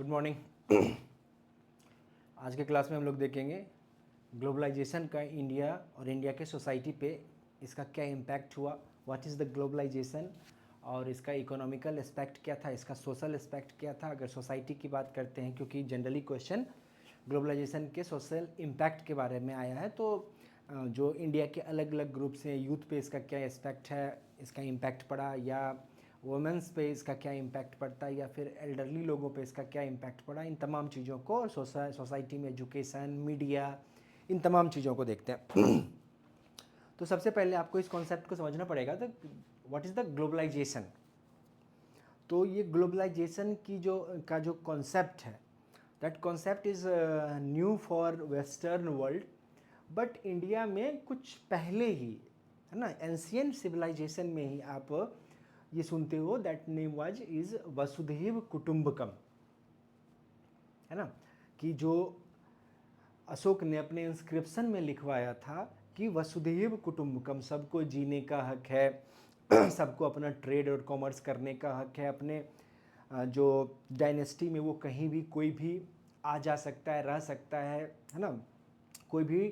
Good morning. आज के class में हम लोग देखेंगे ग्लोबलाइजेशन का इंडिया और इंडिया के सोसाइटी पे इसका क्या इम्पैक्ट हुआ, व्हाट इज़ द ग्लोबलाइजेशन, और इसका इकोनॉमिकल एस्पेक्ट क्या था, इसका सोशल एस्पेक्ट क्या था। अगर सोसाइटी की बात करते हैं, क्योंकि जनरली क्वेश्चन ग्लोबलाइजेशन के सोशल इम्पैक्ट के बारे में आया है, तो जो इंडिया के अलग अलग ग्रुप्स हैं, यूथ पे इसका क्या एस्पेक्ट है, इसका इम्पैक्ट पड़ा, या वुमेंस पे इसका क्या इम्पैक्ट पड़ता है, या फिर एल्डरली लोगों पे इसका क्या इम्पैक्ट पड़ा, इन तमाम चीज़ों को, और सोसाइटी में एजुकेशन, मीडिया, इन तमाम चीज़ों को देखते हैं। तो सबसे पहले आपको इस कॉन्सेप्ट को समझना पड़ेगा, तो व्हाट इज़ द ग्लोबलाइजेशन। तो ये ग्लोबलाइजेशन की जो कॉन्सेप्ट है, that concept is new for western world, but India में कुछ पहले ही, है ना, एंशियंट सिविलाइजेशन में ही आप ये सुनते हो, दैट नेम वाज इज वसुधैव कुटुंबकम, है ना, कि जो अशोक ने अपने इंस्क्रिप्शन में लिखवाया था कि वसुधैव कुटुंबकम, सबको जीने का हक है, सबको अपना ट्रेड और कॉमर्स करने का हक है, अपने जो डायनेस्टी में वो कहीं भी कोई भी आ जा सकता है, रह सकता है ना, कोई भी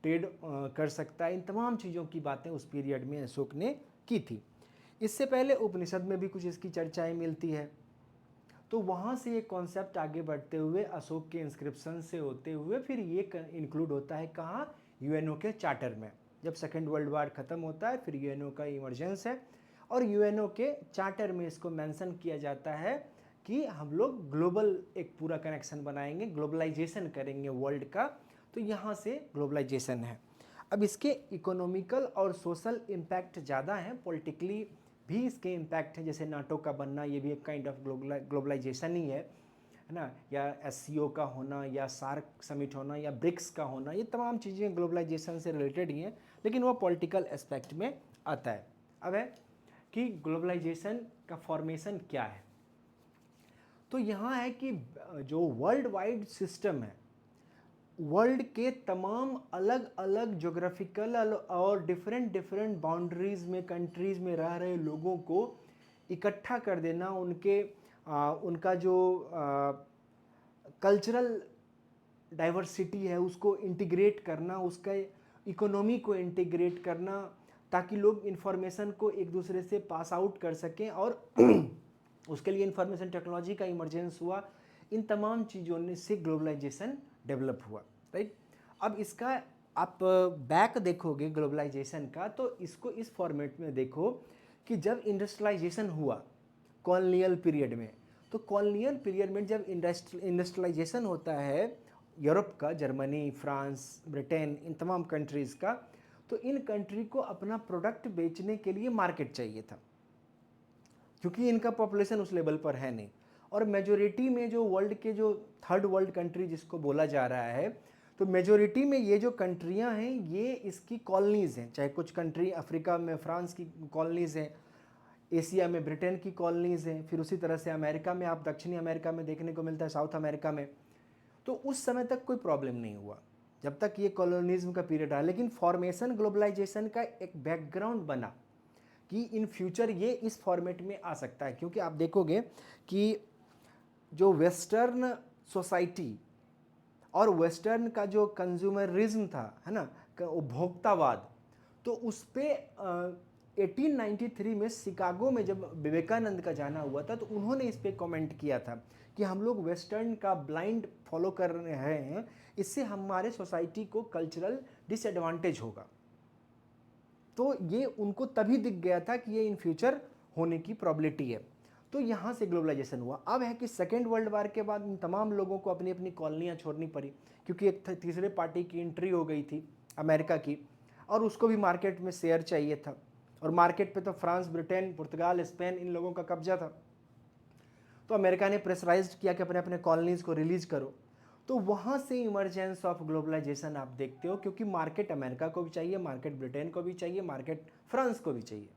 ट्रेड कर सकता है। इन तमाम चीज़ों की बातें उस पीरियड में अशोक ने की थी। इससे पहले उपनिषद में भी कुछ इसकी चर्चाएं मिलती है। तो वहाँ से ये कॉन्सेप्ट आगे बढ़ते हुए अशोक के इंस्क्रिप्शन से होते हुए फिर ये इंक्लूड होता है कहाँ, यूएनओ के चार्टर में। जब सेकेंड वर्ल्ड वार ख़त्म होता है, फिर यूएनओ का इमरजेंस है, और यूएनओ के चार्टर में इसको मेंशन किया जाता है कि हम लोग ग्लोबल एक पूरा कनेक्शन बनाएंगे, ग्लोबलाइजेशन करेंगे वर्ल्ड का। तो यहाँ से ग्लोबलाइजेशन है। अब इसके इकोनॉमिकल और सोशल इम्पैक्ट ज़्यादा हैं, पॉलिटिकली भी इसके इम्पैक्ट है, जैसे नाटो का बनना, ये भी एक काइंड ऑफ ग्लोबलाइजेशन ही है ना, या एससीओ का होना, या सार्क समिट होना, या ब्रिक्स का होना, ये तमाम चीज़ें ग्लोबलाइजेशन से रिलेटेड ही हैं, लेकिन वो पॉलिटिकल एस्पेक्ट में आता है। अब है कि ग्लोबलाइजेशन का फॉर्मेशन क्या है। तो यहाँ है कि जो वर्ल्ड वाइड सिस्टम है, वर्ल्ड के तमाम अलग अलग जोग्राफिकल और डिफरेंट डिफरेंट बाउंड्रीज में, कंट्रीज़ में रह रहे लोगों को इकट्ठा कर देना, उनका जो कल्चरल डाइवर्सिटी है उसको इंटीग्रेट करना, उसका इकोनॉमी को इंटीग्रेट करना, ताकि लोग इन्फॉर्मेशन को एक दूसरे से पास आउट कर सकें, और उसके लिए इंफॉर्मेशन टेक्नोलॉजी का इमरजेंस हुआ। इन तमाम चीज़ों से ग्लोबलाइजेशन डेवलप हुआ, राइट। अब इसका आप बैक देखोगे ग्लोबलाइजेशन का, तो इसको इस फॉर्मेट में देखो कि जब इंडस्ट्रियलाइजेशन हुआ कॉलोनियल पीरियड में, तो कॉलोनियल पीरियड में जब इंडस्ट्रियलाइजेशन होता है यूरोप का, जर्मनी, फ्रांस, ब्रिटेन, इन तमाम कंट्रीज़ का, तो इन कंट्री को अपना प्रोडक्ट बेचने के लिए मार्केट चाहिए था, क्योंकि इनका पॉपुलेशन उस लेवल पर है नहीं। और मेजोरिटी में जो वर्ल्ड के जो थर्ड वर्ल्ड कंट्री जिसको बोला जा रहा है, तो मेजोरिटी में ये जो कंट्रियां हैं ये इसकी कॉलोनीज़ हैं। चाहे कुछ कंट्री अफ्रीका में फ्रांस की कॉलोनीज़ हैं, एशिया में ब्रिटेन की कॉलोनीज़ हैं, फिर उसी तरह से अमेरिका में, आप दक्षिणी अमेरिका में देखने को मिलता है, साउथ अमेरिका में। तो उस समय तक कोई प्रॉब्लम नहीं हुआ जब तक ये कॉलोनिज्म का पीरियड रहा, लेकिन फॉर्मेशन ग्लोबलाइजेशन का एक बैकग्राउंड बना कि इन फ्यूचर ये इस फॉर्मेट में आ सकता है। क्योंकि आप देखोगे कि जो वेस्टर्न सोसाइटी और वेस्टर्न का जो कंज्यूमरिज्म था, है ना, उपभोक्तावाद, तो उस पर 1893 में शिकागो में जब विवेकानंद का जाना हुआ था, तो उन्होंने इस पर कमेंट किया था कि हम लोग वेस्टर्न का ब्लाइंड फॉलो कर रहे हैं, इससे हमारे सोसाइटी को कल्चरल डिसएडवांटेज होगा। तो ये उनको तभी दिख गया था कि ये इन फ्यूचर होने की प्रॉबिलिटी है। तो यहाँ से ग्लोबलाइजेशन हुआ। अब है कि सेकेंड वर्ल्ड वार के बाद इन तमाम लोगों को अपनी अपनी कॉलोनियाँ छोड़नी पड़ी, क्योंकि एक तीसरे पार्टी की एंट्री हो गई थी अमेरिका की, और उसको भी मार्केट में शेयर चाहिए था, और मार्केट पे तो फ्रांस, ब्रिटेन, पुर्तगाल, स्पेन, इन लोगों का कब्जा था। तो अमेरिका ने प्रेशराइज किया कि अपने अपने कॉलोनीज़ को रिलीज करो। तो वहाँ से इमरजेंस ऑफ ग्लोबलाइजेशन आप देखते हो, क्योंकि मार्केट अमेरिका को भी चाहिए, मार्केट ब्रिटेन को भी चाहिए, मार्केट फ्रांस को भी चाहिए,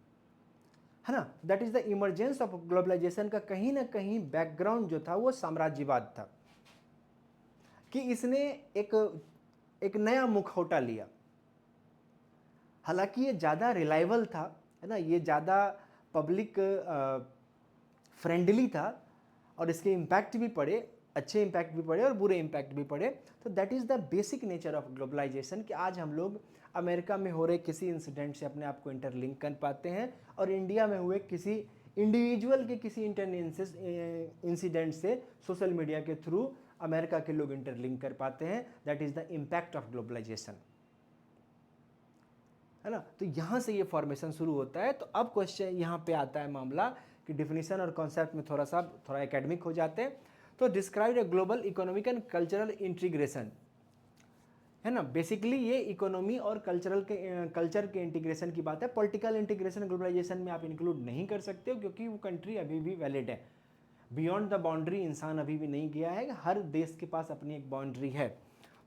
है ना। That is the emergence of globalisation का कहीं ना कहीं बैकग्राउंड जो था वो साम्राज्यवाद था, कि इसने एक नया मुखौटा लिया। हालांकि ये ज़्यादा रिलायबल था, है ना, ये ज़्यादा पब्लिक फ्रेंडली था, और इसके इम्पैक्ट भी पड़े, अच्छे इम्पैक्ट भी पड़े और बुरे इम्पैक्ट भी पड़े। तो that is the basic nature of globalisation कि आज हम लोग अमेरिका में हो रहे किसी इंसिडेंट से अपने आप को इंटरलिंक कर पाते हैं और इंडिया में हुए किसी इंडिविजुअल के किसी इंसिडेंट से सोशल मीडिया के थ्रू अमेरिका के लोग इंटरलिंक कर पाते हैं। That is the impact of globalisation, है ना। तो यहाँ से ये फॉर्मेशन शुरू होता है। तो अब क्वेश्चन यहाँ पे आता है मामला कि डिफिनीशन और कॉन्सेप्ट में थोड़ा एकेडमिक हो जाते हैं। तो describe a global economic and cultural integration, है ना। बेसिकली ये इकोनॉमी और कल्चर के इंटीग्रेशन की बात है। पॉलिटिकल इंटीग्रेशन ग्लोबलाइजेशन में आप इंक्लूड नहीं कर सकते हो क्योंकि वो कंट्री अभी भी वैलिड है। बियॉन्ड द बाउंड्री इंसान अभी भी नहीं गया है, हर देश के पास अपनी एक बाउंड्री है।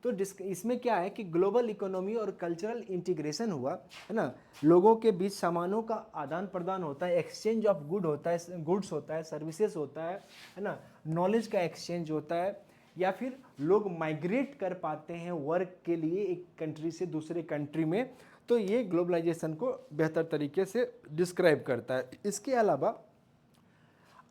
तो इसमें क्या है कि ग्लोबल इकोनॉमी और कल्चरल इंटीग्रेशन हुआ, है ना। लोगों के बीच सामानों का आदान प्रदान होता है, एक्सचेंज ऑफ गुड्स होता है, सर्विसेज होता है ना, नॉलेज का एक्सचेंज होता है, या फिर लोग माइग्रेट कर पाते हैं वर्क के लिए एक कंट्री से दूसरे कंट्री में। तो ये ग्लोबलाइजेशन को बेहतर तरीके से डिस्क्राइब करता है। इसके अलावा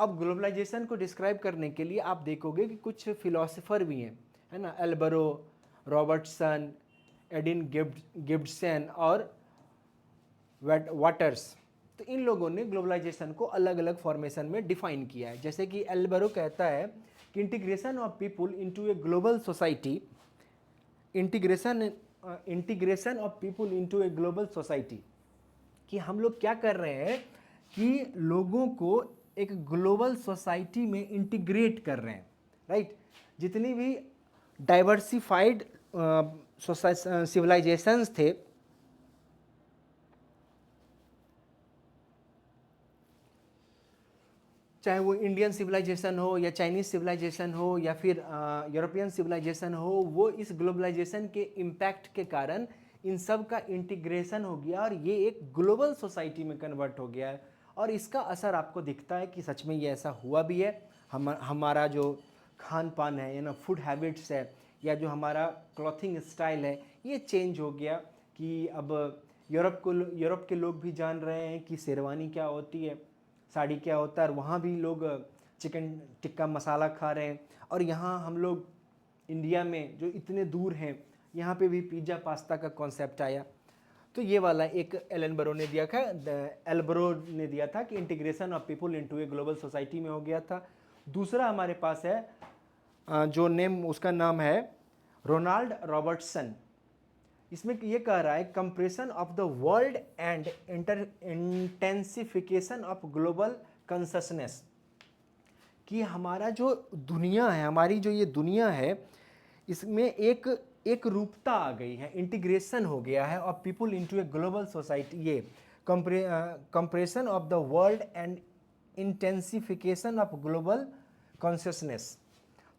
अब ग्लोबलाइजेशन को डिस्क्राइब करने के लिए आप देखोगे कि कुछ फिलोसोफर भी हैं, है ना। एल्बरो, रॉबर्टसन, एडिन गिब्सन और वाटर्स। तो इन लोगों ने ग्लोबलाइजेशन को अलग अलग फॉर्मेशन में डिफाइन किया है। जैसे कि एल्बरो कहता है कि integration of people into a global society, integration of people into a global society, कि हम लोग क्या कर रहे हैं कि लोगों को एक ग्लोबल सोसाइटी में इंटीग्रेट कर रहे हैं, राइट। जितनी भी डाइवर्सिफाइड सिविलाइजेशंस थे, चाहे वो इंडियन सिविलाइजेशन हो या चाइनीज सिविलाइजेशन हो या फिर यूरोपियन सिविलाइजेशन हो, वो इस ग्लोबलाइजेशन के इम्पैक्ट के कारण इन सब का इंटीग्रेशन हो गया और ये एक ग्लोबल सोसाइटी में कन्वर्ट हो गया है। और इसका असर आपको दिखता है कि सच में ये ऐसा हुआ भी है। हमारा जो खान पान है, या ना फूड हैबिट्स है, या जो हमारा क्लॉथिंग स्टाइल है, ये चेंज हो गया कि अब यूरोप के लोग भी जान रहे हैं कि शेरवानी क्या होती है, साड़ी क्या होता है, और वहाँ भी लोग चिकन टिक्का मसाला खा रहे हैं। और यहाँ हम लोग इंडिया में जो इतने दूर हैं, यहाँ पे भी पिज़्ज़ा पास्ता का कॉन्सेप्ट आया। तो ये वाला एक एल्बरो ने दिया था कि integration of people into a global society में हो गया था। दूसरा हमारे पास है जो उसका नाम है रोनाल्ड रॉबर्टसन। इसमें ये कह रहा है compression of the world and intensification of global consciousness, कि हमारा जो दुनिया है, हमारी जो ये दुनिया है, इसमें एक रूपता आ गई है, इंटीग्रेशन हो गया है of people into a global society. ये compression of the world and intensification of global consciousness.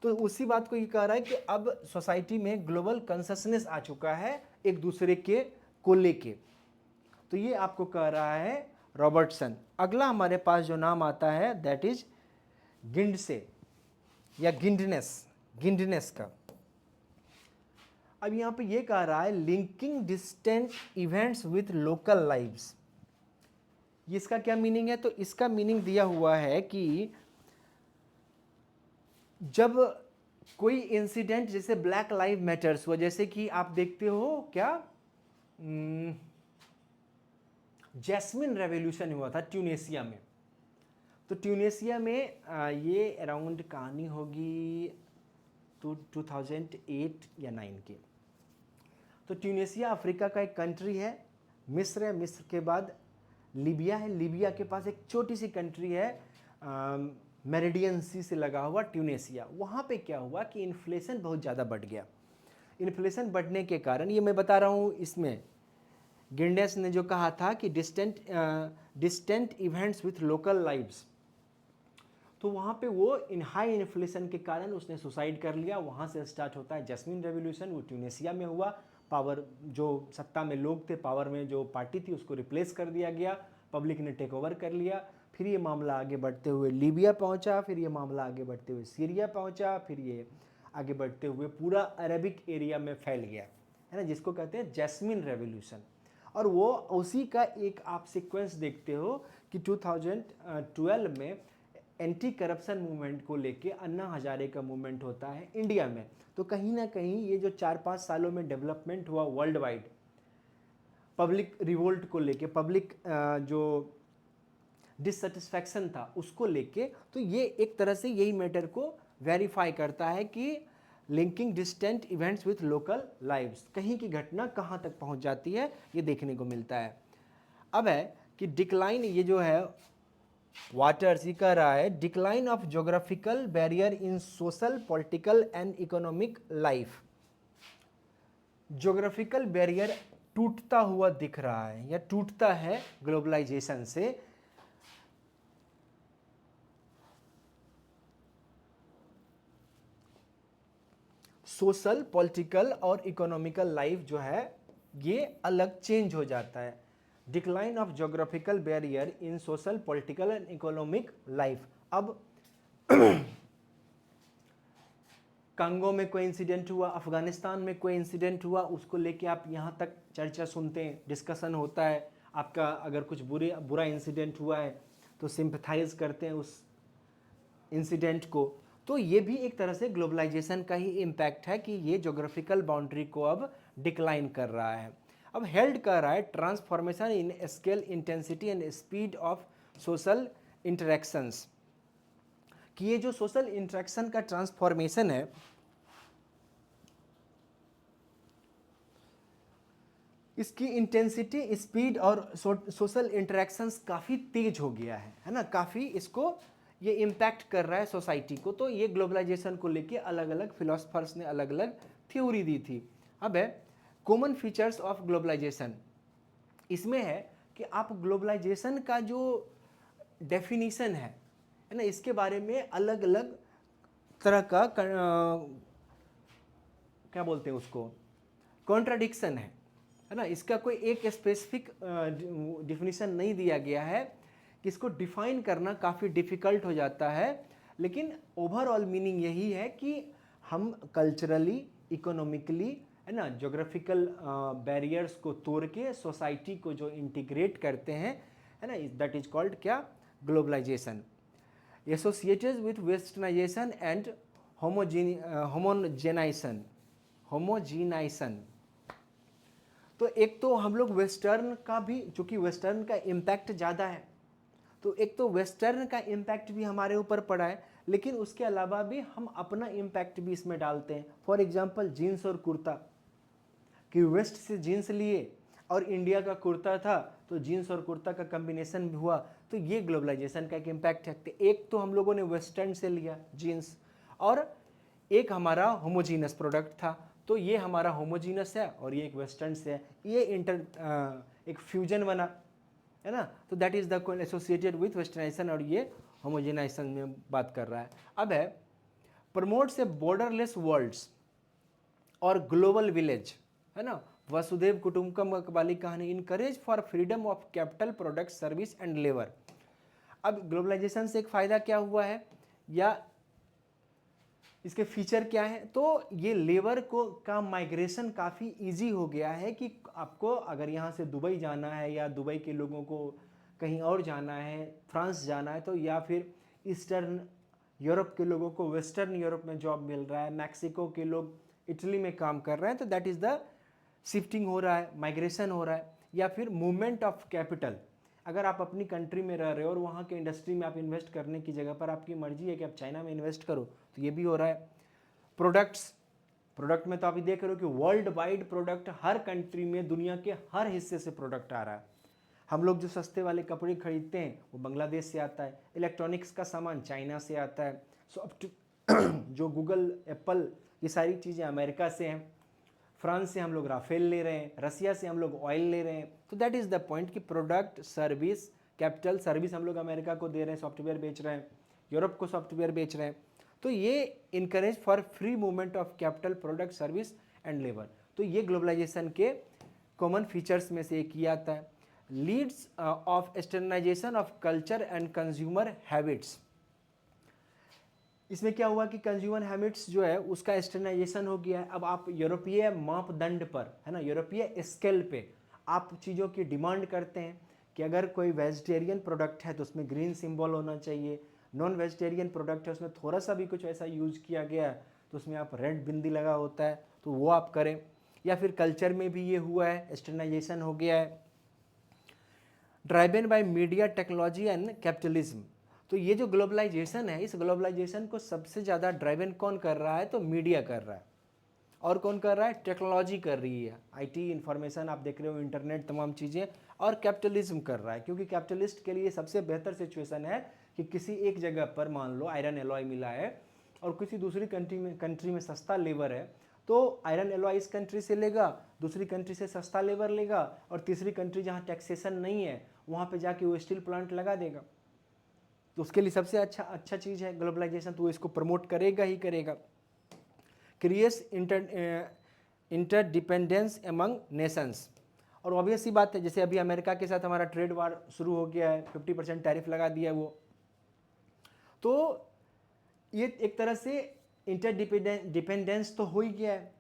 तो उसी बात को ये कह रहा है कि अब सोसाइटी में ग्लोबल कॉन्शियसनेस आ चुका है एक दूसरे को लेके। तो ये आपको कह रहा है रॉबर्टसन। अगला हमारे पास जो नाम आता है दैट इज गिंडसे या गिंडनेस का। अब यहाँ पे ये कह रहा है linking distant events with local lives. इसका क्या मीनिंग है? तो इसका मीनिंग दिया हुआ है कि जब कोई इंसिडेंट जैसे ब्लैक लाइव मैटर्स हुआ, जैसे कि आप देखते हो क्या जैस्मिन रेवोल्यूशन हुआ था ट्यूनेशिया में। तो ट्यूनेशिया में ये अराउंड कहानी होगी 2008 या 9 की। तो ट्यूनेशिया अफ्रीका का एक कंट्री है, मिस्र है, मिस्र के बाद लीबिया है, लीबिया के पास एक छोटी सी कंट्री है मेरिडियन सी से लगा हुआ ट्यूनेशिया। वहाँ पे क्या हुआ कि इन्फ्लेशन बहुत ज़्यादा बढ़ गया। इन्फ्लेशन बढ़ने के कारण, ये मैं बता रहा हूँ, इसमें गिंडेस ने जो कहा था कि distant events with local lives, तो वहाँ पे वो हाई इन्फ्लेशन के कारण उसने सुसाइड कर लिया। वहाँ से स्टार्ट होता है जैस्मिन रेवोल्यूशन, वो ट्यूनेशिया में हुआ। पावर, जो सत्ता में लोग थे, पावर में जो पार्टी थी, उसको रिप्लेस कर दिया गया, पब्लिक ने टेक ओवर कर लिया। फिर ये मामला आगे बढ़ते हुए लीबिया पहुंचा, फिर ये मामला आगे बढ़ते हुए सीरिया पहुंचा, फिर ये आगे बढ़ते हुए पूरा अरबिक एरिया में फैल गया, है ना, जिसको कहते हैं जैस्मिन रेवोल्यूशन। और वो उसी का एक आप सीक्वेंस देखते हो कि 2012 में एंटी करप्शन मूवमेंट को लेके अन्ना हजारे का मूवमेंट होता है इंडिया में। तो कहीं ना कहीं ये जो 4-5 सालों में डेवलपमेंट हुआ वर्ल्ड वाइड पब्लिक रिवोल्ट को लेके, पब्लिक जो डिससेटिस्फैक्शन था उसको लेके, तो ये एक तरह से यही मैटर को वेरीफाई करता है कि linking distant events with local lives, कहीं की घटना कहाँ तक पहुँच जाती है ये देखने को मिलता है। अब है कि डिक्लाइन, ये जो है वाटर्स ही कह रहा है decline of geographical barrier in social political and economic life. Geographical barrier टूटता हुआ दिख रहा है या टूटता है ग्लोबलाइजेशन से। सोशल पॉलिटिकल और इकोनॉमिकल लाइफ जो है ये अलग चेंज हो जाता है। Decline of geographical barrier in social political and economic life. अब कांगो में कोई इंसिडेंट हुआ, अफगानिस्तान में कोई इंसिडेंट हुआ, उसको लेके आप यहाँ तक चर्चा सुनते हैं, डिस्कशन होता है। आपका अगर कुछ बुरा इंसिडेंट हुआ है तो सिंपथाइज करते हैं उस इंसिडेंट को। तो ये भी एक तरह से ग्लोबलाइजेशन का ही इम्पैक्ट है कि ये ज्योग्राफिकल बाउंड्री को अब डिक्लाइन कर रहा है। अब हेल्ड कर रहा है transformation in scale, intensity and speed of social interactions, कि ये जो सोशल इंटरेक्शन का ट्रांसफॉर्मेशन है इसकी इंटेंसिटी, स्पीड और सोशल इंटरेक्शंस काफ़ी तेज हो गया है ना, काफ़ी इसको ये इम्पैक्ट कर रहा है सोसाइटी को। तो ये ग्लोबलाइजेशन को लेके अलग अलग फिलोसफर्स ने अलग अलग थ्योरी दी थी। अब है कॉमन फीचर्स ऑफ ग्लोबलाइजेशन। इसमें है कि आप ग्लोबलाइजेशन का जो डेफिनीशन है ना, इसके बारे में अलग अलग तरह का क्या बोलते हैं उसको, कॉन्ट्राडिक्शन है ना। इसका कोई एक स्पेसिफिक डिफिनीशन नहीं दिया गया है, कि इसको डिफाइन करना काफ़ी डिफ़िकल्ट हो जाता है। लेकिन ओवरऑल मीनिंग यही है कि हम कल्चरली, इकोनॉमिकली, है ना, ज्योग्राफिकल बैरियर्स को तोड़ के सोसाइटी को जो इंटीग्रेट करते हैं, है ना, दैट इज कॉल्ड क्या, globalization. Associated with westernization and homogenization. तो एक तो हम लोग वेस्टर्न का भी, चूंकि वेस्टर्न का इम्पैक्ट ज़्यादा है, तो एक तो वेस्टर्न का इम्पैक्ट भी हमारे ऊपर पड़ा है, लेकिन उसके अलावा भी हम अपना इम्पैक्ट भी इसमें डालते हैं। फॉर एग्जांपल जीन्स और कुर्ता, कि वेस्ट से जीन्स लिए और इंडिया का कुर्ता था तो जीन्स और कुर्ता का कम्बिनेशन भी हुआ, तो ये ग्लोबलाइजेशन का एक इम्पैक्ट है। एक तो हम लोगों ने वेस्टर्न से लिया जीन्स, और एक हमारा होमोजीनस प्रोडक्ट था, तो ये हमारा होमोजीनस है और ये एक वेस्टर्न से है, ये एक फ्यूजन बना, है ना। तो that is the associated with westernisation, और ये होमोजेनाइजेशन में बात कर रहा है। अब है प्रमोट्स ए बॉर्डरलेस वर्ल्ड्स और ग्लोबल विलेज, है ना, वसुधैव कुटुंबकम वाली कहानी। Encourage for freedom of capital, product, service and labour. अब ग्लोबलाइजेशन से एक फ़ायदा क्या हुआ है या इसके फीचर क्या है, तो ये लेबर को का माइग्रेशन काफ़ी इजी हो गया है, कि आपको अगर यहाँ से दुबई जाना है या दुबई के लोगों को कहीं और जाना है, फ्रांस जाना है, तो या फिर ईस्टर्न यूरोप के लोगों को वेस्टर्न यूरोप में जॉब मिल रहा है, मैक्सिको के लोग इटली में काम कर रहे हैं, तो दैट इज़ द शिफ्टिंग हो रहा है, माइग्रेशन हो रहा है। या फिर मूवमेंट ऑफ कैपिटल, अगर आप अपनी कंट्री में रह रहे हो और वहाँ के इंडस्ट्री में आप इन्वेस्ट करने की जगह पर आपकी मर्जी है कि आप चाइना में इन्वेस्ट करो, तो ये भी हो रहा है। प्रोडक्ट में तो आप देख रहे हो कि वर्ल्ड वाइड प्रोडक्ट, हर कंट्री में दुनिया के हर हिस्से से प्रोडक्ट आ रहा है। हम लोग जो सस्ते वाले कपड़े खरीदते हैं वो बांग्लादेश से आता है, इलेक्ट्रॉनिक्स का सामान चाइना से आता है, जो गूगल, एप्पल, ये सारी चीज़ें अमेरिका से हैं, फ्रांस से हम लोग राफेल ले रहे हैं, रसिया से हम लोग ऑयल ले रहे हैं। तो दैट इज़ द पॉइंट कि प्रोडक्ट, सर्विस, कैपिटल, सर्विस हम लोग अमेरिका को दे रहे हैं, सॉफ्टवेयर बेच रहे हैं, यूरोप को सॉफ्टवेयर बेच रहे हैं। तो ये encourage for free movement of capital, product, service and labour. तो ये ग्लोबलाइजेशन के कॉमन फीचर्स में से एक ही आता है। Leads of externalization of culture and consumer habits. इसमें क्या हुआ कि कंज्यूमर हैबिट्स जो है उसका एक्सटर्नाइजेशन हो गया है। अब आप यूरोपीय मापदंड पर, है ना, यूरोपीय स्केल पे आप चीज़ों की डिमांड करते हैं कि अगर कोई वेजिटेरियन प्रोडक्ट है तो उसमें ग्रीन सिंबल होना चाहिए, नॉन वेजिटेरियन प्रोडक्ट है उसमें थोड़ा सा भी कुछ ऐसा यूज किया गया है तो उसमें आप रेड बिंदी लगा होता है तो वो आप करें। या फिर कल्चर में भी ये हुआ है, वेस्टर्नाइजेशन हो गया है, driven by media, technology and capitalism. तो ये जो ग्लोबलाइजेशन है, इस ग्लोबलाइजेशन को सबसे ज़्यादा ड्राइवन कौन कर रहा है? तो मीडिया कर रहा है। और कौन कर रहा है? टेक्नोलॉजी कर रही है, आईटी, इंफॉर्मेशन आप देख रहे हो, इंटरनेट, तमाम चीज़ें। और कैपिटलिज्म कर रहा है, क्योंकि कैपिटलिस्ट के लिए सबसे बेहतर सिचुएशन है कि किसी एक जगह पर मान लो आयरन एलॉय मिला है और किसी दूसरी कंट्री में सस्ता लेबर है, तो आयरन एलॉय इस कंट्री से लेगा, दूसरी कंट्री से सस्ता लेबर लेगा, और तीसरी कंट्री जहाँ टैक्सेशन नहीं है वहाँ पे जाके वो स्टील प्लांट लगा देगा। तो उसके लिए सबसे अच्छा चीज़ है ग्लोबलाइजेशन, तो वो इसको प्रमोट करेगा ही करेगा। Creates interdependence among Nations. और ऑब्वियस सी बात है, जैसे अभी अमेरिका के साथ हमारा ट्रेड वार शुरू हो गया है, 50% टैरिफ लगा दिया है वो, तो ये एक तरह से इंटरडिपेंडेंस तो हो ही गया है।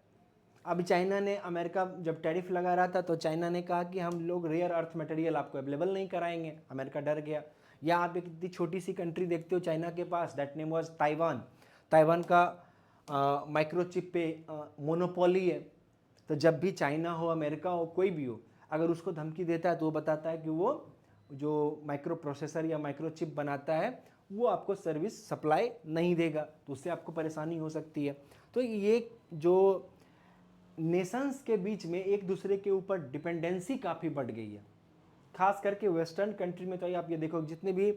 अभी चाइना ने, अमेरिका जब टैरिफ लगा रहा था तो चाइना ने कहा कि हम लोग रेयर अर्थ मटेरियल आपको अवेलेबल नहीं कराएंगे, अमेरिका डर गया। या आप एक इतनी छोटी सी कंट्री देखते हो चाइना के पास, that name was Taiwan. Taiwan का माइक्रोचिप पे मोनोपोली है। तो जब भी चाइना हो, अमेरिका हो, कोई भी हो, अगर उसको धमकी देता है तो वो बताता है कि वो जो माइक्रो प्रोसेसर या माइक्रोचिप बनाता है वो आपको सर्विस सप्लाई नहीं देगा, तो उससे आपको परेशानी हो सकती है। तो ये जो नेशंस के बीच में एक दूसरे के ऊपर डिपेंडेंसी काफ़ी बढ़ गई है, खास करके वेस्टर्न कंट्री में। तो आप ये देखो, जितने भी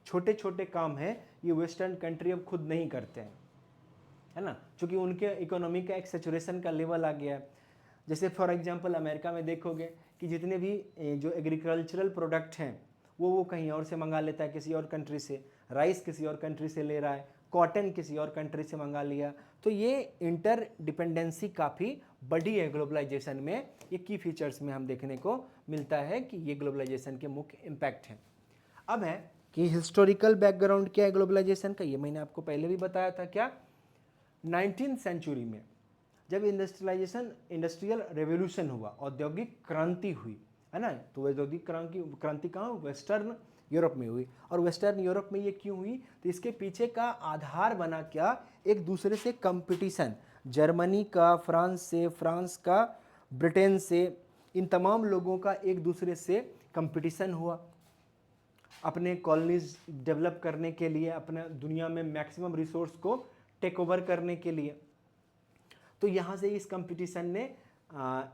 छोटे छोटे काम हैं ये वेस्टर्न कंट्री अब खुद नहीं करते हैं, है ना, क्योंकि उनके इकोनॉमी का एक सेचुरेशन का लेवल आ गया है। जैसे फॉर एग्जांपल अमेरिका में देखोगे कि जितने भी जो एग्रीकल्चरल प्रोडक्ट हैं वो कहीं और से मंगा लेता है, किसी और कंट्री से। राइस किसी और कंट्री से ले रहा है, कॉटन किसी और कंट्री से मंगा लिया। तो ये इंटर डिपेंडेंसी काफ़ी बढ़ी है ग्लोबलाइजेशन में। ये की फीचर्स में हम देखने को मिलता है कि ये ग्लोबलाइजेशन के मुख्य इम्पैक्ट हैं। अब है कि हिस्टोरिकल बैकग्राउंड क्या है ग्लोबलाइजेशन का, ये मैंने आपको पहले भी बताया था। क्या? 19th सेंचुरी में जब इंडस्ट्रियल रेवोल्यूशन हुआ, औद्योगिक क्रांति हुई, है ना, तो औद्योगिक क्रांति कहाँ? वेस्टर्न यूरोप में हुई। और वेस्टर्न यूरोप में ये क्यों हुई? तो इसके पीछे का आधार बना क्या? एक दूसरे से कंपटीशन, जर्मनी का फ्रांस से, फ्रांस का ब्रिटेन से, इन तमाम लोगों का एक दूसरे से कंपटीशन हुआ अपने कॉलोनीज डेवलप करने के लिए, अपने दुनिया में मैक्सिमम रिसोर्स को टेक ओवर करने के लिए। तो यहाँ से इस कंपटीशन ने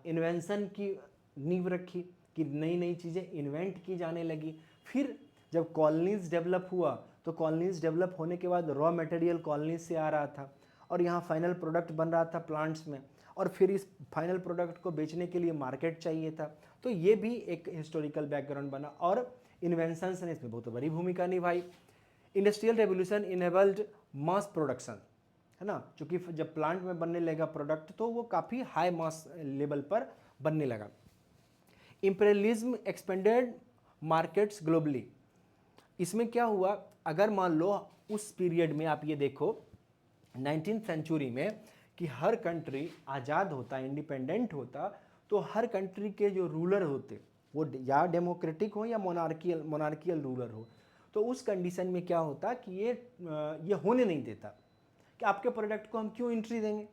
इन्वेंशन की नींव रखी कि नई नई चीज़ें इन्वेंट की जाने लगी। फिर जब कॉलोनीज डेवलप हुआ तो कॉलोनीज डेवलप होने के बाद रॉ मटेरियल कॉलोनीज से आ रहा था और यहाँ फाइनल प्रोडक्ट बन रहा था प्लांट्स में, और फिर इस फाइनल प्रोडक्ट को बेचने के लिए मार्केट चाहिए था। तो ये भी एक हिस्टोरिकल बैकग्राउंड बना और इन्वेंशंस ने इसमें बहुत बड़ी भूमिका निभाई। Industrial revolution enabled mass production, है ना, क्योंकि जब प्लांट में बनने लगा प्रोडक्ट तो वो काफ़ी हाई मास लेवल पर बनने लगा। Imperialism expanded markets globally. इसमें क्या हुआ, अगर मान लो उस पीरियड में आप ये देखो 19th सेंचुरी में कि हर कंट्री आज़ाद होता, इंडिपेंडेंट होता, तो हर कंट्री के जो रूलर होते वो या डेमोक्रेटिक हो या मोनार्कियल रूलर हो, तो उस कंडीशन में क्या होता कि ये होने नहीं देता कि आपके प्रोडक्ट को हम क्यों एंट्री देंगे।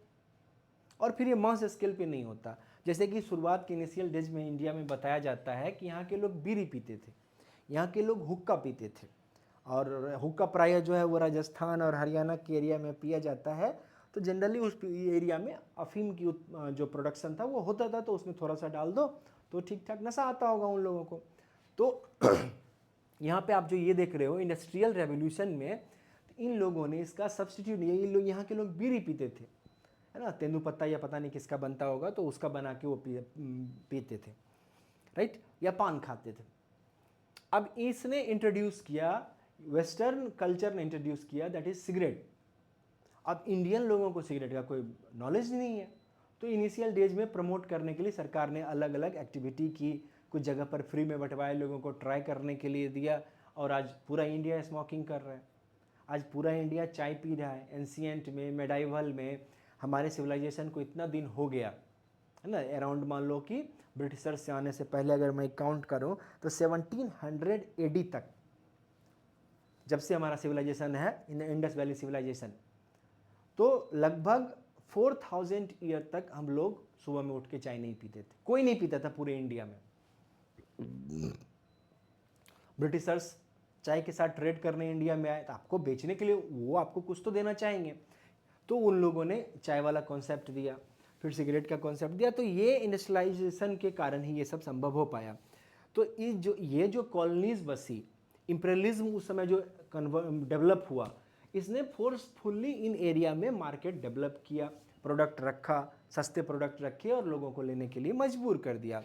और फिर ये मास स्केल पे नहीं होता। जैसे कि शुरुआत के इनिशियल डेज में इंडिया में बताया जाता है कि यहाँ के लोग बीड़ी पीते थे, यहाँ के लोग हुक्का पीते थे, और हुक्का प्रायः जो है वो राजस्थान और हरियाणा के एरिया में पिया जाता है। तो जनरली उस एरिया में अफीम की जो प्रोडक्शन था वो होता था, तो उसमें थोड़ा सा डाल दो तो ठीक ठाक नशा आता होगा उन लोगों को। तो यहाँ पे आप जो ये देख रहे हो इंडस्ट्रियल रेवोल्यूशन में इन लोगों ने इसका सब्सटीट्यूट, ये लोग यहाँ के लोग बीड़ी पीते थे, है ना, तेंदुपत्ता या पता नहीं किसका बनता होगा, तो उसका बना के वो पीते थे, राइट, या पान खाते थे। अब इसने इंट्रोड्यूस किया, वेस्टर्न कल्चर ने इंट्रोड्यूस किया, दैट इज सिगरेट। अब इंडियन लोगों को सिगरेट का कोई नॉलेज नहीं है, तो इनिशियल डेज में प्रमोट करने के लिए सरकार ने अलग अलग एक्टिविटी की, कुछ जगह पर फ्री में बंटवाए, लोगों को ट्राई करने के लिए दिया, और आज पूरा इंडिया स्मोकिंग कर रहा है। आज पूरा इंडिया चाय पी रहा है। एंशिएंट में, मेडाइवल में हमारे सिविलाइजेशन को इतना दिन हो गया, है ना, अराउंड मान लो कि ब्रिटिशर्स से आने से पहले अगर मैं काउंट करूं तो 1700 AD तक जब से हमारा सिविलाइजेशन है इन इंडस वैली सिविलाइजेशन, तो लगभग 4000 ईयर तक हम लोग सुबह में उठ के चाय नहीं पीते थे, कोई नहीं पीता था पूरे इंडिया में। ब्रिटिशर्स चाय के साथ ट्रेड करने इंडिया में आए, तो आपको बेचने के लिए वो आपको कुछ तो देना चाहेंगे, तो उन लोगों ने चाय वाला कॉन्सेप्ट दिया, फिर सिगरेट का कॉन्सेप्ट दिया। तो ये इंडस्ट्रियलाइजेशन के कारण ही ये सब संभव हो पाया। तो ये जो कॉलोनीज बसी, इंपीरियलिज्म उस समय जो डेवलप हुआ, इसने फोर्सफुल्ली इन एरिया में मार्केट डेवलप किया, प्रोडक्ट रखा, सस्ते प्रोडक्ट रखे और लोगों को लेने के लिए मजबूर कर दिया।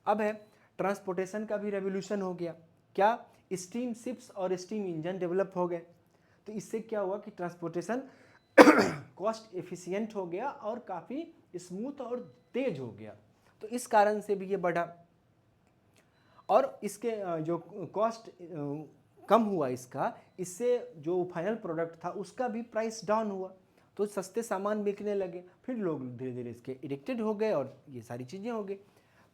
अब है ट्रांसपोर्टेशन का भी रेवोल्यूशन हो गया। क्या? स्टीम शिप्स और स्टीम इंजन डेवलप हो गए। तो इससे क्या हुआ कि ट्रांसपोर्टेशन कॉस्ट एफिशिएंट हो गया और काफ़ी स्मूथ और तेज हो गया। तो इस कारण से भी ये बढ़ा, और इसके जो कॉस्ट कम हुआ इसका, इससे जो फाइनल प्रोडक्ट था उसका भी प्राइस डाउन हुआ, तो सस्ते सामान बिकने लगे। फिर लोग धीरे धीरे इसके एडिक्टेड हो गए और ये सारी चीज़ें हो गई।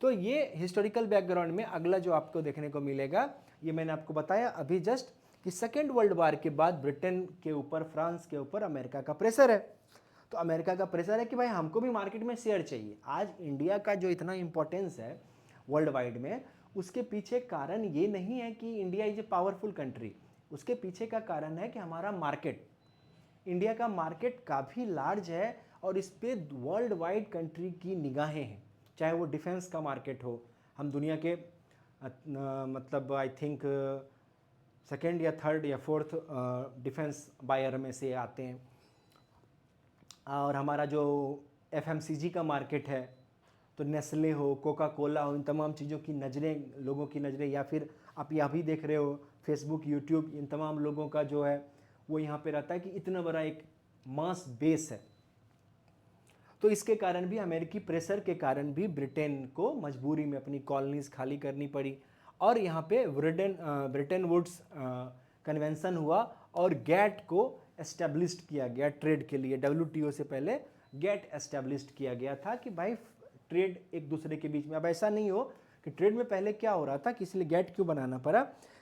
तो ये हिस्टोरिकल बैकग्राउंड में अगला जो आपको देखने को मिलेगा, ये मैंने आपको बताया अभी जस्ट, कि सेकेंड वर्ल्ड वार के बाद ब्रिटेन के ऊपर, फ्रांस के ऊपर अमेरिका का प्रेशर है। तो अमेरिका का प्रेशर है कि भाई हमको भी मार्केट में शेयर चाहिए। आज इंडिया का जो इतना इंपॉर्टेंस है वर्ल्ड वाइड में, उसके पीछे कारण ये नहीं है कि India is a powerful country, उसके पीछे का कारण है कि हमारा मार्केट, इंडिया का मार्केट काफ़ी लार्ज है और इस पर वर्ल्ड वाइड कंट्री की निगाहें हैं। चाहे वो डिफेंस का मार्केट हो, हम दुनिया के मतलब आई थिंक सेकेंड या थर्ड या फोर्थ डिफेंस बायर में से आते हैं। और हमारा जो एफएमसीजी का मार्केट है, तो नेस्ले हो, कोका कोला हो, इन तमाम चीज़ों की नज़रें, लोगों की नज़रें, या फिर आप यहाँ भी देख रहे हो फेसबुक, यूट्यूब, इन तमाम लोगों का जो है वो यहाँ पे रहता है कि इतना बड़ा एक मास बेस है। तो इसके कारण भी, अमेरिकी प्रेशर के कारण भी ब्रिटेन को मजबूरी में अपनी कॉलोनीज खाली करनी पड़ी, और यहाँ पे ब्रिटेन वुड्स कन्वेंशन हुआ और गैट को एस्टेब्लिश्ड किया गया ट्रेड के लिए। WTO से पहले गैट एस्टेब्लिश्ड किया गया था कि भाई ट्रेड एक दूसरे के बीच में। अब ऐसा नहीं हो कि ट्रेड में पहले क्या हो रहा था कि इसलिए गैट क्यों बनाना पड़ा,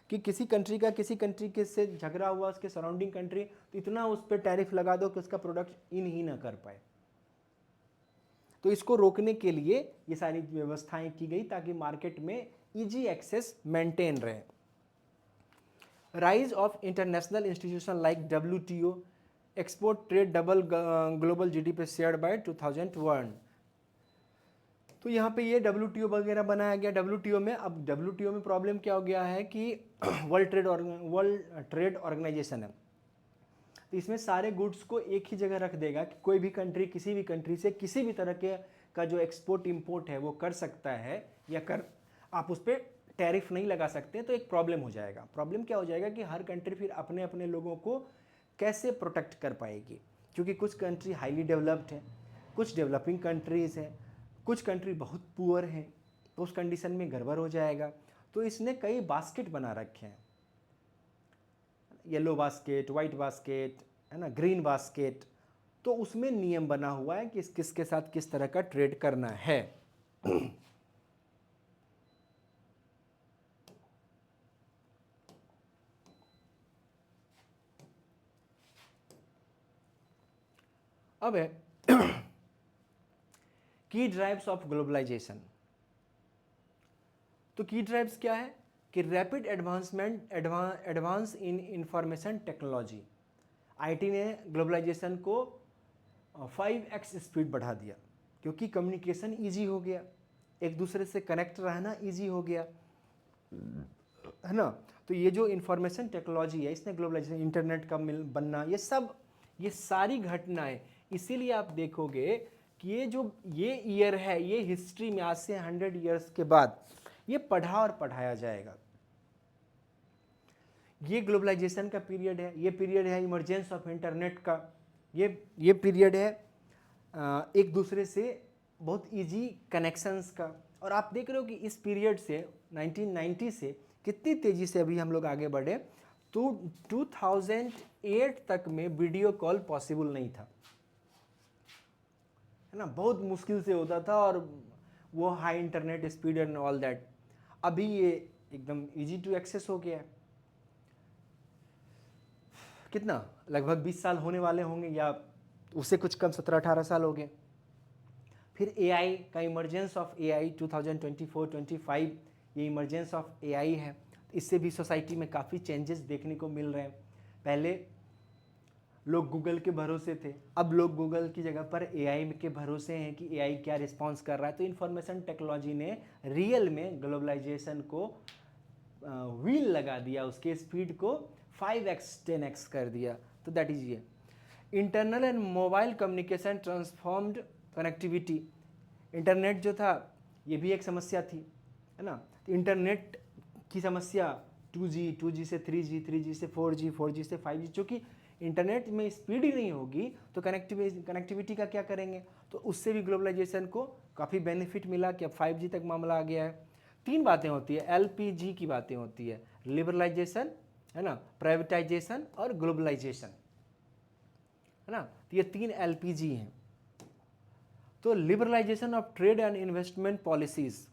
कि किसी कंट्री का किसी कंट्री के से झगड़ा हुआ, उसके सराउंडिंग कंट्री, तो इतना उस पर टैरिफ लगा दो कि उसका प्रोडक्ट इन ही ना कर पाए। तो इसको रोकने के लिए ये सारी व्यवस्थाएं की गई ताकि मार्केट में इजी एक्सेस मेंटेन रहे। Rise of international institution like WTO, export trade double global GDP shared by 2001। तो यहाँ पे ये WTO वगैरह बनाया गया। WTO में, अब WTO में प्रॉब्लम क्या हो गया है कि वर्ल्ड ट्रेड ऑर्गेनाइजेशन है, तो इसमें सारे गुड्स को एक ही जगह रख देगा कि कोई भी कंट्री किसी भी कंट्री से किसी भी तरह के का जो एक्सपोर्ट इंपोर्ट है वो कर सकता है, या आप उस पर टैरिफ नहीं लगा सकते। तो एक प्रॉब्लम हो जाएगा। प्रॉब्लम क्या हो जाएगा कि हर कंट्री फिर अपने अपने लोगों को कैसे प्रोटेक्ट कर पाएगी, क्योंकि कुछ कंट्री हाईली डेवलप्ड है, कुछ डेवलपिंग कंट्रीज़ हैं, कुछ कंट्री बहुत पुअर हैं, तो उस कंडीशन में गड़बड़ हो जाएगा। तो इसने कई बास्केट बना रखे हैं, येलो बास्केट, वाइट बास्केट, है ना, ग्रीन बास्केट। तो उसमें नियम बना हुआ है कि किसके साथ किस तरह का ट्रेड करना है। अब है की ड्राइव्स ऑफ ग्लोबलाइजेशन। तो की ड्राइव्स क्या है कि rapid advance in information technology. IT ने ग्लोबलाइजेशन को 5x स्पीड बढ़ा दिया, क्योंकि कम्युनिकेशन ईजी हो गया, एक दूसरे से कनेक्ट रहना ईजी हो गया, है ना। तो ये जो इंफॉर्मेशन टेक्नोलॉजी है, इसने ग्लोबलाइजेशन, इंटरनेट का बनना, ये सारी घटनाएं, इसीलिए आप देखोगे कि ये ईयर है, ये हिस्ट्री में आज से 100 ईयर्स के बाद ये पढ़ा और पढ़ाया जाएगा। ये ग्लोबलाइजेशन का पीरियड है, ये पीरियड है इमरजेंस ऑफ इंटरनेट का, ये पीरियड है एक दूसरे से बहुत इजी कनेक्शंस का। और आप देख रहे हो कि इस पीरियड से 1990 से कितनी तेज़ी से अभी हम लोग आगे बढ़े। तो 2008 तक में वीडियो कॉल पॉसिबल नहीं था, है ना, बहुत मुश्किल से होता था, और वो high internet speed and all that. अभी ये एकदम इजी टू एक्सेस हो गया है। कितना लगभग 20 साल होने वाले होंगे या उससे कुछ कम, 17-18 साल हो गए। फिर एआई का इमर्जेंस ऑफ एआई 2024-25, ये इमर्जेंस ऑफ एआई है, इससे भी सोसाइटी में काफ़ी चेंजेस देखने को मिल रहे हैं। पहले लोग गूगल के भरोसे थे, अब लोग गूगल की जगह पर एआई के भरोसे हैं कि एआई क्या रिस्पॉन्स कर रहा है। तो इन्फॉर्मेशन टेक्नोलॉजी ने रियल में ग्लोबलाइजेशन को व्हील लगा दिया, उसके स्पीड को 5x 10x कर दिया। तो दैट इज ये internal and mobile communication transformed connectivity. Internet जो था ये भी एक समस्या थी, है ना। तो इंटरनेट की समस्या 2G से 3G, 3G से 4G, 4G से 5G, चूँकि इंटरनेट में स्पीड ही नहीं होगी तो कनेक्टिविटी का क्या करेंगे। तो उससे भी ग्लोबलाइजेशन को काफ़ी बेनिफिट मिला कि अब 5G तक मामला आ गया है। 3 बातें होती है, LPG की बातें होती है, लिबरलाइजेशन, है ना, प्राइवेटाइजेशन और ग्लोबलाइजेशन, है ना। तो ये 3 LPG हैं। तो liberalisation of trade and investment policies,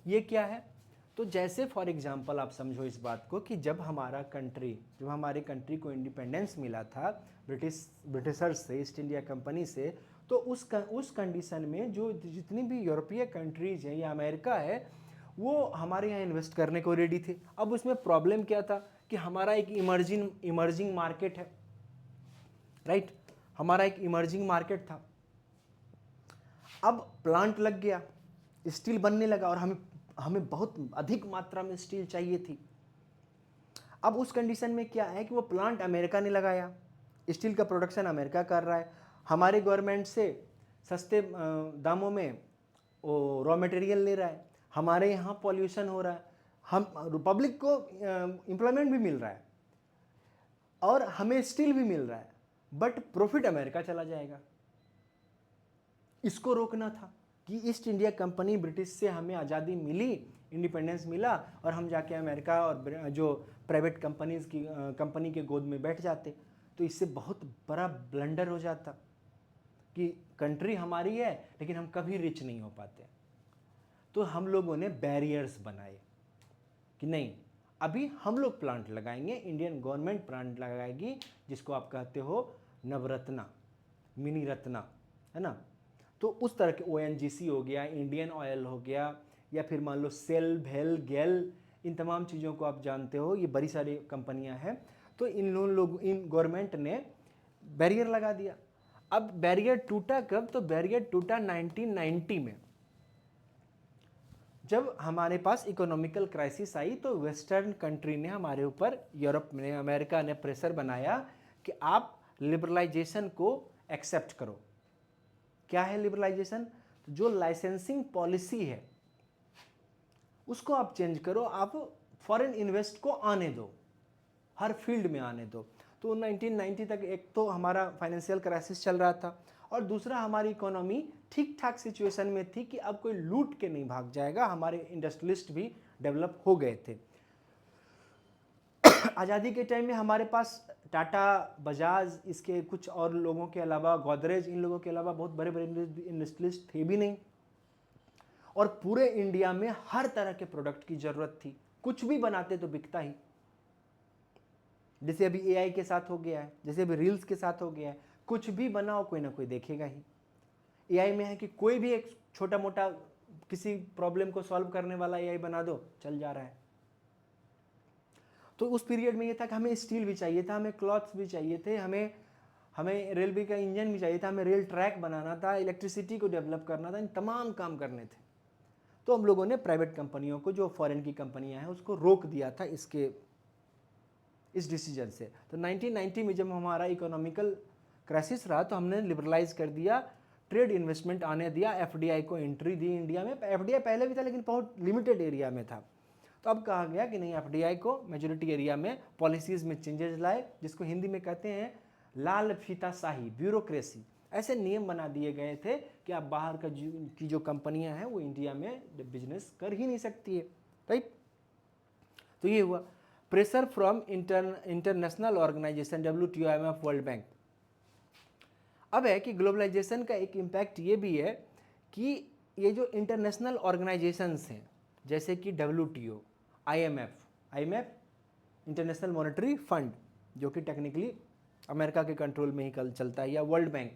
ये क्या है। तो जैसे फॉर एग्जांपल आप समझो इस बात को कि जब हमारे कंट्री को इंडिपेंडेंस मिला था ब्रिटिशर्स से, ईस्ट इंडिया कंपनी से, तो उस कंडीशन में जो जितनी भी यूरोपीय कंट्रीज हैं या अमेरिका है वो हमारे यहाँ इन्वेस्ट करने को रेडी थे। अब उसमें प्रॉब्लम क्या था कि हमारा एक इमर्जिंग मार्केट है, राइट, हमारा एक इमर्जिंग मार्केट था। अब प्लांट लग गया, स्टील बनने लगा और हमें बहुत अधिक मात्रा में स्टील चाहिए थी। अब उस कंडीशन में क्या है कि वो प्लांट अमेरिका ने लगाया, स्टील का प्रोडक्शन अमेरिका कर रहा है, हमारे गवर्नमेंट से सस्ते दामों में वो रॉ मटेरियल ले रहा है, हमारे यहाँ पॉल्यूशन हो रहा है, हम पब्लिक को एम्प्लॉयमेंट भी मिल रहा है और हमें स्टील भी मिल रहा है, बट प्रॉफिट अमेरिका चला जाएगा। इसको रोकना था कि ईस्ट इंडिया कंपनी, ब्रिटिश से हमें आज़ादी मिली, इंडिपेंडेंस मिला और हम जाके अमेरिका और जो प्राइवेट कंपनी के गोद में बैठ जाते। तो इससे बहुत बड़ा ब्लंडर हो जाता कि कंट्री हमारी है लेकिन हम कभी रिच नहीं हो पाते। तो हम लोगों ने बैरियर्स बनाए कि नहीं, अभी हम लोग प्लांट लगाएंगे, इंडियन गवर्नमेंट प्लांट लगाएगी, जिसको आप कहते हो नवरत्ना, मिनी रत्ना, है ना। तो उस तरह के ONGC हो गया, इंडियन ऑयल हो गया, या फिर मान लो सेल, भेल, गेल, इन तमाम चीज़ों को आप जानते हो, ये बड़ी सारी कंपनियां हैं। तो इन गवर्नमेंट ने बैरियर लगा दिया। अब बैरियर टूटा कब, तो बैरियर टूटा 1990 में, जब हमारे पास इकोनॉमिकल क्राइसिस आई। तो वेस्टर्न कंट्री ने हमारे ऊपर, यूरोप ने, अमेरिका ने प्रेशर बनाया कि आप लिबरलाइजेशन को एक्सेप्ट करो। क्या है लिबरलाइजेशन, जो लाइसेंसिंग पॉलिसी है उसको आप चेंज करो, आप फॉरेन इन्वेस्ट को आने दो, हर फील्ड में आने दो। तो 1990 तक एक तो हमारा फाइनेंशियल क्राइसिस चल रहा था और दूसरा हमारी इकोनॉमी ठीक ठाक सिचुएशन में थी कि अब कोई लूट के नहीं भाग जाएगा। हमारे इंडस्ट्रियलिस्ट भी डेवलप हो गए थे। आज़ादी के टाइम में हमारे पास टाटा, बजाज, इसके कुछ और लोगों के अलावा, गोदरेज, इन लोगों के अलावा बहुत बड़े बड़े इंडस्ट्रियलिस्ट थे भी नहीं। और पूरे इंडिया में हर तरह के प्रोडक्ट की ज़रूरत थी, कुछ भी बनाते तो बिकता ही। जैसे अभी AI के साथ हो गया है, जैसे अभी रील्स के साथ हो गया है, कुछ भी बनाओ कोई ना कोई देखेगा ही। AI में है कि कोई भी एक छोटा मोटा किसी प्रॉब्लम को सॉल्व करने वाला AI बना दो, चल जा रहा है। तो उस पीरियड में ये था कि हमें स्टील भी चाहिए था, हमें क्लॉथ्स भी चाहिए थे, हमें रेलवे का इंजन भी चाहिए था, हमें रेल ट्रैक बनाना था, इलेक्ट्रिसिटी को डेवलप करना था, इन तमाम काम करने थे। तो हम लोगों ने प्राइवेट कंपनियों को, जो फॉरेन की कंपनियां हैं, उसको रोक दिया था इस डिसीजन से। तो 1990 में जब हमारा इकोनॉमिकल क्राइसिस रहा तो हमने लिबरलाइज कर दिया, ट्रेड इन्वेस्टमेंट आने दिया, FDI को एंट्री दी इंडिया में। FDI पहले भी था लेकिन बहुत लिमिटेड एरिया में था। तो अब कहा गया कि नहीं, FDI को मेजोरिटी एरिया में पॉलिसीज़ में चेंजेस लाए, जिसको हिंदी में कहते हैं लाल फीताशाही, ब्यूरोक्रेसी। ऐसे नियम बना दिए गए थे कि आप बाहर की जो कंपनियां हैं वो इंडिया में बिजनेस कर ही नहीं सकती है, राइट। तो ये हुआ pressure from international organisation, WTO, IMF, world bank. अब है कि ग्लोबलाइजेशन का एक इम्पैक्ट ये भी है कि ये जो इंटरनेशनल ऑर्गेनाइजेशंस हैं, जैसे कि WTO, IMF, international monetary fund, जो कि टेक्निकली अमेरिका के कंट्रोल में ही कल चलता है, या वर्ल्ड बैंक।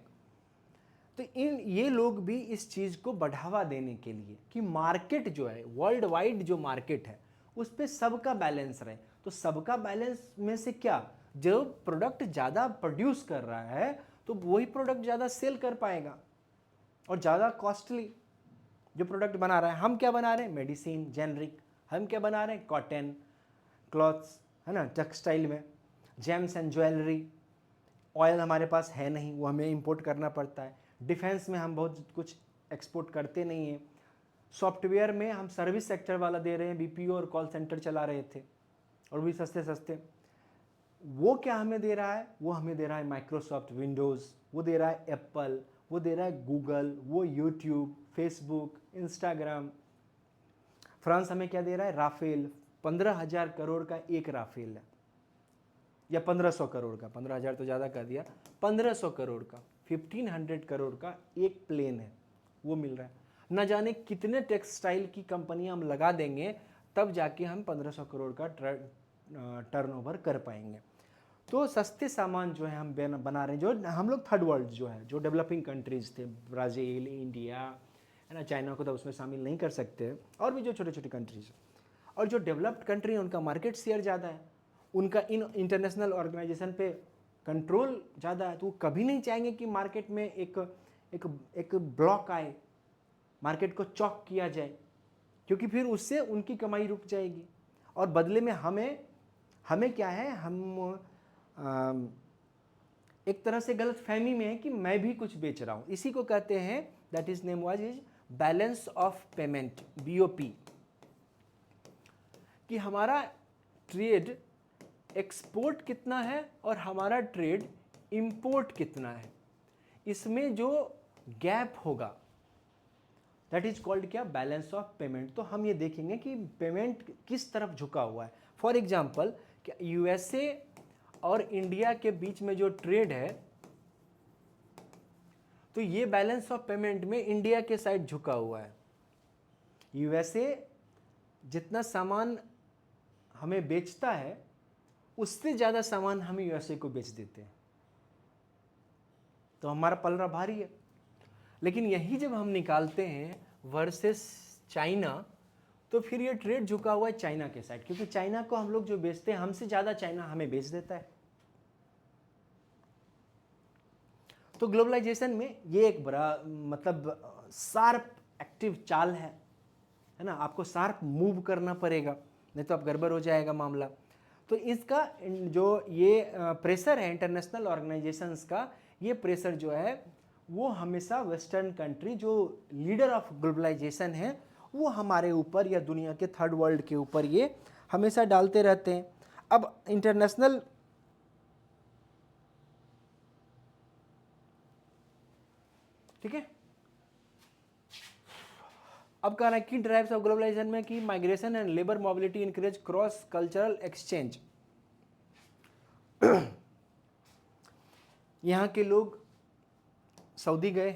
तो ये लोग भी इस चीज़ को बढ़ावा देने के लिए कि मार्केट जो है, वर्ल्ड वाइड जो मार्केट है, उस पर सबका बैलेंस रहे। तो सबका बैलेंस में से क्या, जो प्रोडक्ट ज़्यादा प्रोड्यूस कर रहा है तो वही प्रोडक्ट ज़्यादा सेल कर पाएगा, और ज़्यादा कॉस्टली जो प्रोडक्ट बना रहा है। हम क्या बना रहे हैं, मेडिसिन, जेनरिक। हम क्या बना रहे हैं, कॉटन, क्लॉथ्स, है ना, टेक्सटाइल में, जेम्स एंड ज्वेलरी। ऑयल हमारे पास है नहीं, वो हमें इंपोर्ट करना पड़ता है। डिफेंस में हम बहुत कुछ एक्सपोर्ट करते नहीं हैं। सॉफ्टवेयर में हम सर्विस सेक्टर वाला दे रहे हैं, बीपीओ और कॉल सेंटर चला रहे थे, और भी सस्ते सस्ते। वो क्या हमें दे रहा है, वो हमें दे रहा है माइक्रोसॉफ्ट विंडोज़, वो दे रहा है एप्पल, वो दे रहा है गूगल, वो यूट्यूब, फेसबुक, इंस्टाग्राम। फ्रांस हमें क्या दे रहा है, राफेल। 15,000 करोड़ का एक राफेल है, या 1500 करोड़ का, 15,000 तो ज़्यादा कर दिया, 1500 करोड़ का, 1500 करोड़ का एक प्लेन है, वो मिल रहा है। न जाने कितने टेक्सटाइल की कंपनियां हम लगा देंगे, तब जाके हम 1500 करोड़ का टर्नओवर कर पाएंगे। तो सस्ते सामान जो है हम बना रहे हैं, जो हम लोग थर्ड वर्ल्ड जो है, जो डेवलपिंग कंट्रीज थे, ब्राज़ील, इंडिया, है ना, चाइना को तो उसमें शामिल नहीं कर सकते, और भी जो छोटे छोटे कंट्रीज। और जो डेवलप्ड कंट्री है उनका मार्केट शेयर ज़्यादा है, उनका इन इंटरनेशनल ऑर्गेनाइजेशन पे कंट्रोल ज़्यादा है, तो वो कभी नहीं चाहेंगे कि मार्केट में एक ब्लॉक आए, मार्केट को चॉक किया जाए, क्योंकि फिर उससे उनकी कमाई रुक जाएगी। और बदले में हमें क्या है, हम एक तरह से गलत फहमी में है कि मैं भी कुछ बेच रहा हूँ। इसी को कहते हैं, that is name was is balance of payment, BOP, कि हमारा ट्रेड एक्सपोर्ट कितना है और हमारा ट्रेड इंपोर्ट कितना है, इसमें जो गैप होगा, दैट इज कॉल्ड क्या, बैलेंस ऑफ पेमेंट। तो हम ये देखेंगे कि पेमेंट किस तरफ झुका हुआ है। फॉर एग्जाम्पल, USA और इंडिया के बीच में जो ट्रेड है, तो ये बैलेंस ऑफ पेमेंट में इंडिया के साइड झुका हुआ है। USA जितना सामान हमें बेचता है, उससे ज़्यादा सामान हम USA को बेच देते हैं, तो हमारा पलड़ा भारी है। लेकिन यही जब हम निकालते हैं वर्सेस चाइना, तो फिर ये ट्रेड झुका हुआ है चाइना के साइड, क्योंकि चाइना को हम लोग जो बेचते हैं, हमसे ज़्यादा चाइना हमें बेच देता है। तो ग्लोबलाइजेशन में ये एक बड़ा मतलब शार्प एक्टिव चाल है ना, आपको शार्प मूव करना पड़ेगा, नहीं तो आप गड़बड़ हो जाएगा मामला। तो इसका जो ये प्रेशर है इंटरनेशनल ऑर्गेनाइजेशंस का, ये प्रेशर जो है वो हमेशा वेस्टर्न कंट्री जो लीडर ऑफ ग्लोबलाइजेशन है, वो हमारे ऊपर या दुनिया के थर्ड वर्ल्ड के ऊपर ये हमेशा डालते रहते हैं। अब इंटरनेशनल ठीक है, अब कह रहा है कि ड्राइव्स ऑफ ग्लोबलाइजेशन में कि migration and labour mobility encourage cross cultural exchange. यहाँ के लोग सऊदी गए,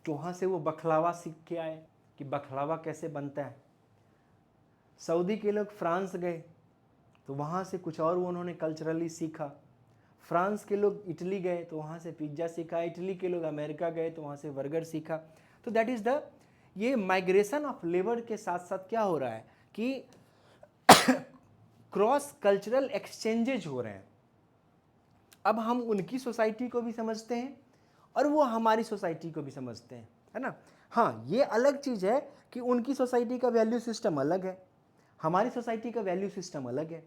तो वहाँ से वो बखलावा सीख के आए कि बखलावा कैसे बनता है। सऊदी के लोग फ्रांस गए, तो वहाँ से कुछ और उन्होंने कल्चरली सीखा। फ्रांस के लोग इटली गए, तो वहाँ से पिज्ज़ा सीखा। इटली के लोग अमेरिका गए, तो वहाँ से बर्गर सीखा। तो दैट इज़ द, ये माइग्रेशन ऑफ लेबर के साथ साथ क्या हो रहा है कि क्रॉस कल्चरल एक्सचेंजेज हो रहे हैं। अब हम उनकी सोसाइटी को भी समझते हैं और वो हमारी सोसाइटी को भी समझते हैं, है ना। हाँ, ये अलग चीज़ है कि उनकी सोसाइटी का वैल्यू सिस्टम अलग है, हमारी सोसाइटी का वैल्यू सिस्टम अलग है।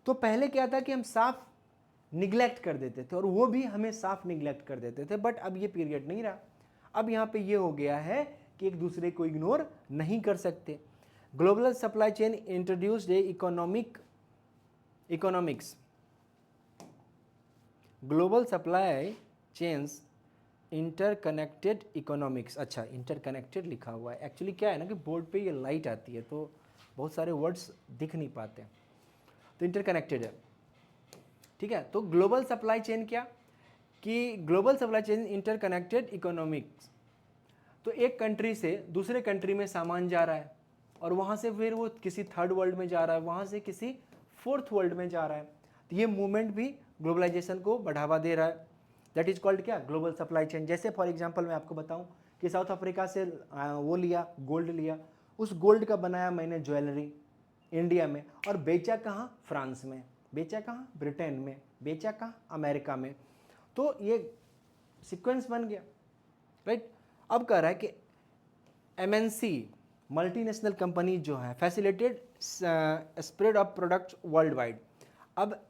तो पहले क्या था कि हम साफ निगलेक्ट कर देते थे, और वो भी हमें साफ निगलेक्ट कर देते थे, बट अब ये पीरियड नहीं रहा। अब यहाँ पे ये हो गया है कि एक दूसरे को इग्नोर नहीं कर सकते। ग्लोबल सप्लाई चेन इंट्रोड्यूस्ड ए economics, global supply chains interconnected economics. अच्छा, इंटरकनेक्टेड लिखा हुआ है, एक्चुअली क्या है ना कि बोर्ड पे ये लाइट आती है तो बहुत सारे वर्ड्स दिख नहीं पाते, तो इंटरकनेक्टेड है, ठीक है। तो ग्लोबल सप्लाई चेन क्या, कि global supply chain interconnected economics, तो एक कंट्री से दूसरे कंट्री में सामान जा रहा है, और वहाँ से फिर वो किसी थर्ड वर्ल्ड में जा रहा है, वहाँ से किसी फोर्थ वर्ल्ड में जा रहा है। तो ये मूवमेंट भी ग्लोबलाइजेशन को बढ़ावा दे रहा है। दैट इज कॉल्ड क्या, ग्लोबल सप्लाई चेन। जैसे फॉर एग्जांपल मैं आपको बताऊं कि साउथ अफ्रीका से वो लिया, गोल्ड लिया, उस गोल्ड का बनाया मैंने ज्वेलरी इंडिया में, और बेचा कहाँ, फ्रांस में, बेचा कहाँ, ब्रिटेन में, बेचा कहाँ, अमेरिका में। तो ये सीक्वेंस बन गया, राइट। अब कह रहा है कि MNC मल्टीनेशनल कंपनी जो है facilitated spread of products world wide. अब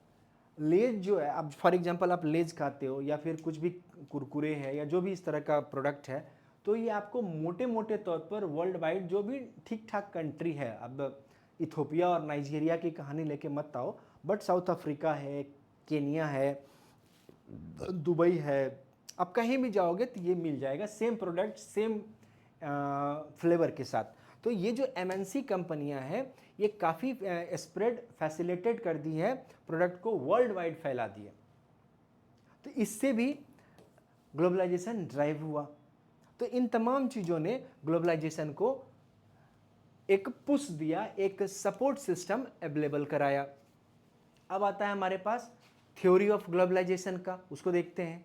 लेज जो है, अब फॉर एग्जांपल आप लेज खाते हो या फिर कुछ भी कुरकुरे है या जो भी इस तरह का प्रोडक्ट है, तो ये आपको मोटे मोटे तौर पर वर्ल्ड वाइड जो भी ठीक ठाक कंट्री है, अब इथोपिया और नाइजीरिया की कहानी लेके मत आओ, बट साउथ अफ्रीका है, केनिया है, दुबई है, आप कहीं भी जाओगे तो ये मिल जाएगा सेम प्रोडक्ट सेम फ्लेवर के साथ। तो ये जो MNC कंपनियां हैं ये काफ़ी स्प्रेड फैसिलिटेट कर दी है, प्रोडक्ट को वर्ल्ड वाइड फैला दिया। तो इससे भी ग्लोबलाइजेशन ड्राइव हुआ। तो इन तमाम चीज़ों ने ग्लोबलाइजेशन को एक पुश दिया, एक सपोर्ट सिस्टम अवेलेबल कराया। अब आता है हमारे पास थ्योरी ऑफ ग्लोबलाइजेशन का, उसको देखते हैं।